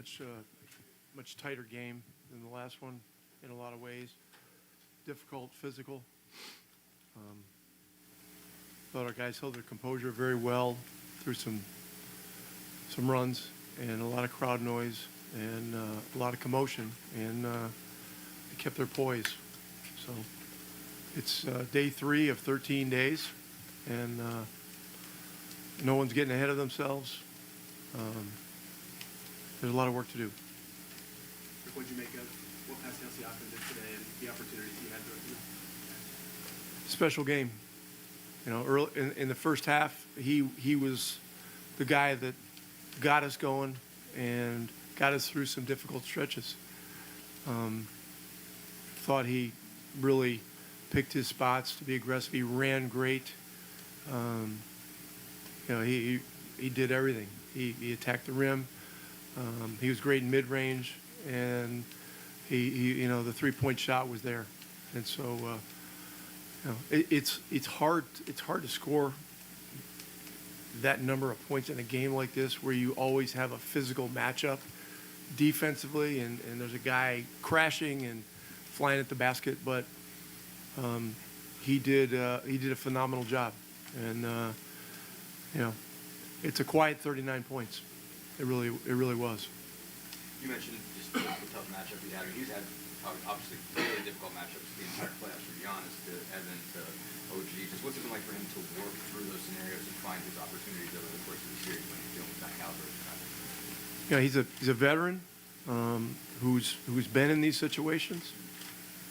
much much tighter game than the last one in a lot of ways. Difficult, physical. Thought our guys held their composure very well through some runs and a lot of crowd noise and a lot of commotion, and they kept their poise. So it's day 3 of 13 days, and no one's getting ahead of themselves. There's a lot of work to do. What did you make of what Pascal Siakam did today and the opportunities he had to do? Special game. You know, early in the first half, he was the guy that got us going and got us through some difficult stretches. Thought he really picked his spots to be aggressive. He ran great. You know, he did everything. He attacked the rim. He was great in mid-range, and he you know, the three-point shot was there. And so you know, it's hard to score that number of points in a game like this where you always have a physical matchup defensively, and there's a guy crashing and flying at the basket, but he did a phenomenal job. And you know, it's a quiet 39 points. It really was. You mentioned just the tough matchup he had. I mean, he's had obviously really difficult matchups the entire playoffs, from Giannis to Evan to OG. Just what's it been like for him to work through those scenarios and find his opportunities over the course of the series when he's dealing with that caliber of guy? Yeah, he's a veteran who's been in these situations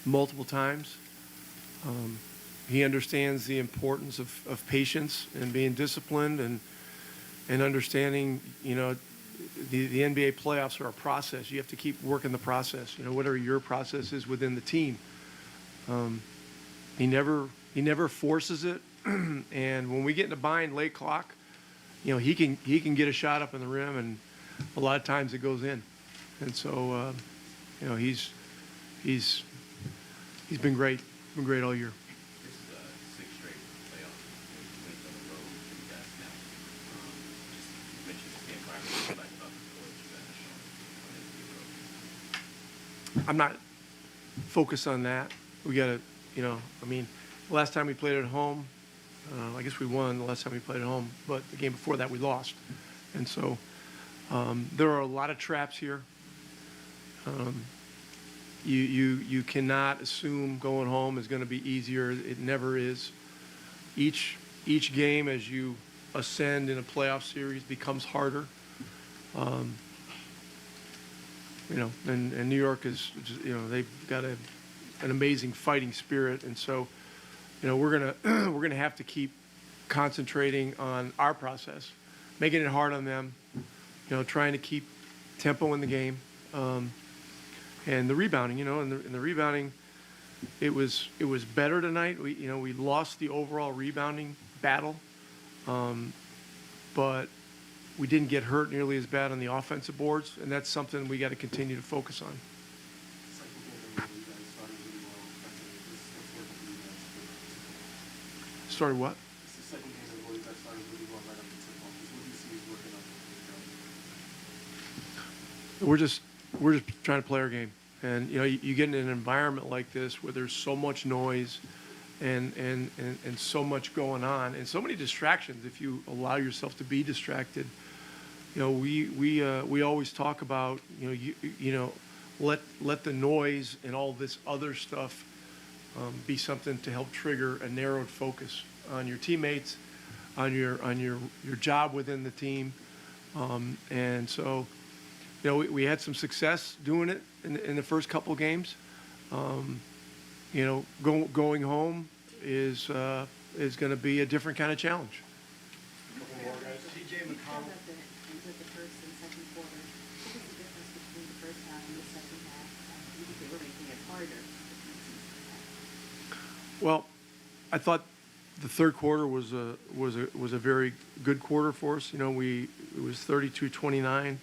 multiple times. He understands the importance of patience and being disciplined and understanding, you know, the NBA playoffs are a process. You have to keep working the process, you know, whatever your process is within the team. He never forces it. And when we get in a bind late clock, you know, he can get a shot up in the rim, and a lot of times it goes in. And so, you know, he's been great all year. This is a 6th straight playoff wins on the road for you guys now. Just mentioned this game prior to about the poise you guys are showing on the road. I'm not focused on that. We got to, you know, I mean, the last time we played at home, I guess we won the last time we played at home, but the game before that we lost. And so there are a lot of traps here. You cannot assume going home is going to be easier. It never is. Each game as you ascend in a playoff series becomes harder. You know, and New York is, you know, they've got an amazing fighting spirit, and so, you know, we're gonna have to keep concentrating on our process, making it hard on them. You know, trying to keep tempo in the game. And the rebounding, you know, and the rebounding, it was better tonight. We lost the overall rebounding battle, but we didn't get hurt nearly as bad on the offensive boards, and that's something we got to continue to focus on. Started what? It's the second game of the you guys started really well right up to tip-off. What do you see is working on? We're just trying to play our game, and you know, you get in an environment like this where there's so much noise and so much going on and so many distractions. If you allow yourself to be distracted, you know, we always talk about, you know, let the noise and all this other stuff be something to help trigger a narrowed focus on your teammates, on your job within the team, and so. You know, we had some success doing it in the first couple of games. You know, going home is going to be a different kind of challenge. CJ McCollum. Into the first and second quarter. What was the difference between the first half and the second half? You think they were making it harder? Well, I thought the third quarter was a very good quarter for us. You know, it was 32-29.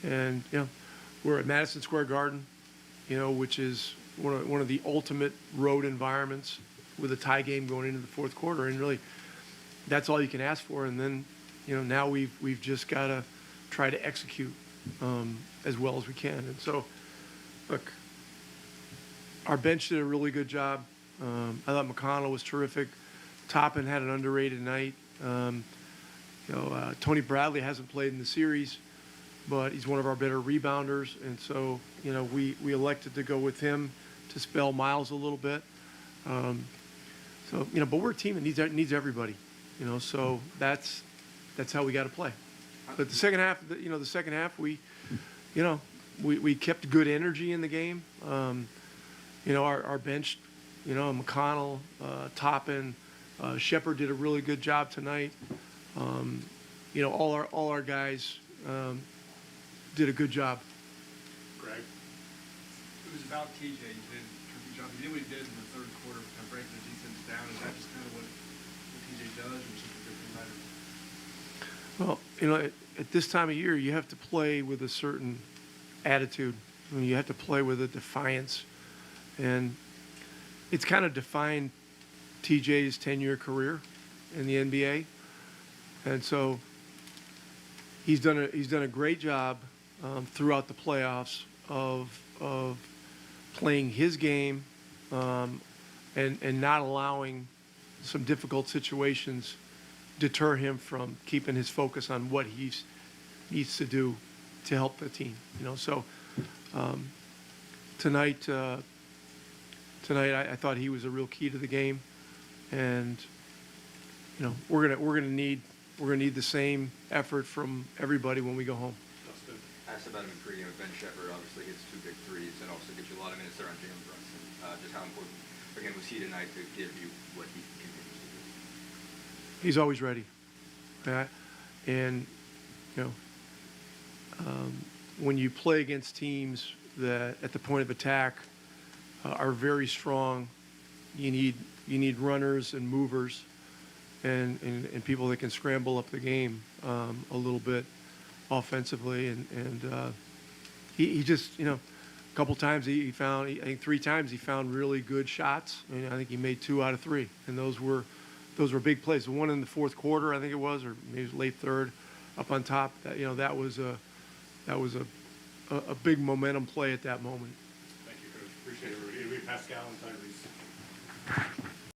And you know, we're at Madison Square Garden, you know, which is one of the ultimate road environments with a tie game going into the fourth quarter, and really, that's all you can ask for. And then, you know, now we've just got to try to execute, as well as we can. And so, look, our bench did a really good job. I thought McConnell was terrific. Toppin had an underrated night. Tony Bradley hasn't played in the series, but he's one of our better rebounders. And so, we elected to go with him to spell Miles a little bit. But we're a team that needs everybody, so that's how we got to play. But the second half, we kept good energy in the game. Our bench, McConnell, Toppin, Shepard did a really good job tonight. All our guys did a good job. Greg? It was about TJ. He did a terrific job. He did what he did in the third quarter, kind of breaking the defense down. Is that just kind of what TJ does, or just a different night? Well, at this time of year, you have to play with a certain attitude. You have to play with a defiance. And it's kind of defined TJ's 10-year career in the NBA. And so he's done a great job throughout the playoffs of playing his game and not allowing some difficult situations deter him from keeping his focus on what he needs to do to help the team. So tonight I thought he was a real key to the game, and we're gonna need the same effort from everybody when we go home. Justin? I asked about him in pregame. Ben Shepard obviously hits 2 big threes and also gets you a lot of minutes there on Jalen Brunson. Just how important, again, was he tonight to give you what he continues to do? He's always ready. And when you play against teams that at the point of attack are very strong, you need runners and movers and people that can scramble up the game a little bit offensively. And he just, a couple times I think 3 times he found really good shots. And I think he made 2 out of 3. And those were big plays. The one in the fourth quarter, I think it was, or maybe it was late third, up on top. That was a big momentum play at that moment. Thank you, Coach. Appreciate it. Pascal and Tyrese.